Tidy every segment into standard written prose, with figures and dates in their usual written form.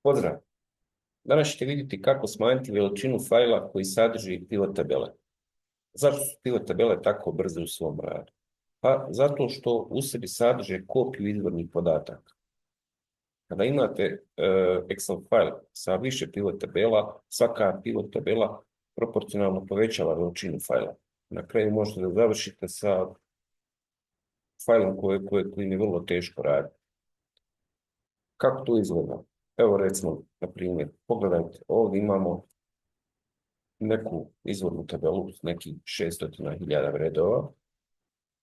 Pozdrav! Danas ćete vidjeti kako smanjiti veličinu fajla koji sadrži pivot tabele. Zašto su pivot tabele tako brze u svom radu? Pa zato što u sebi sadrže kopiju izvornih podataka. Kada imate Excel fajl sa više pivot tabela, svaka pivot tabela proporcionalno povećava veličinu fajla. Na kraju možete da završite sa fajlom kojim je vrlo teško raditi. Kako to izgleda? Evo recimo, na primjer, pogledajte, ovdje imamo neku izvornu tabelu s nekih 600.000 redova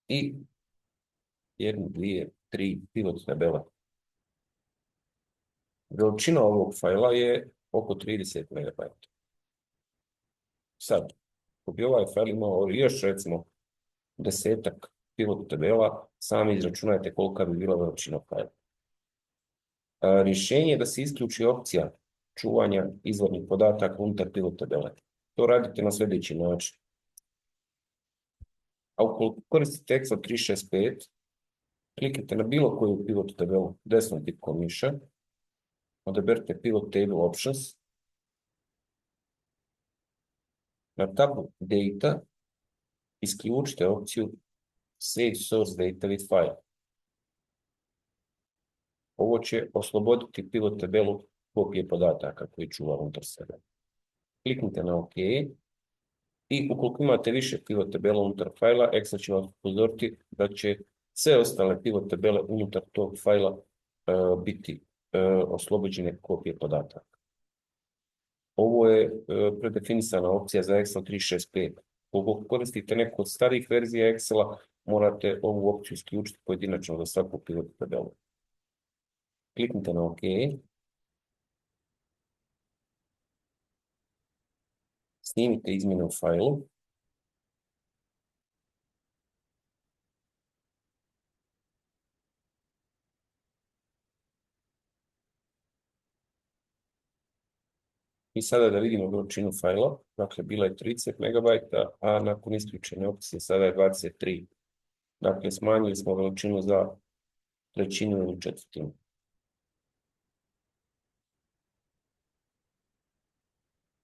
i 1, 2, 3 pivot tabele. Veličina ovog fajla je oko 30 MB. Sad, ako bi ovaj fajl imao još recimo 10-ak pivot tabela, sami izračunajte kolika bi bila veličina fajla. Rješenje je da se isključi opcija čuvanja izvornih podataka unutar pivot tabele. To radite na sljedeći način. A ukoliko koristite Excel 365, kliknite na bilo koju pivot tabelu desnom tipkom miša, odaberite Pivot Table Options, na tabu Data isključite opciju Save Source Data with File. Ovo će osloboditi pivot tabelu kopije podataka koji čuva unutar sebe. Kliknite na OK i ukoliko imate više pivot tabela unutar fajla, Excel će vas upozoriti da će sve ostale pivot tabele unutar tog fajla biti oslobođene kopije podataka. Ovo je predefinisana opcija za Excel 365. Ukoliko koristite neku od starih verzija Excela, morate ovu opciju isključiti pojedinačno za svaku pivot tabelu. Kliknite na OK. Snimite izmjene u fajlu. I sada da vidimo veličinu fajla. Dakle, bila je 30 MB, a nakon isključene opcije sada je 23. Dakle, smanjili smo veličinu za trećinu ili četvrtinu.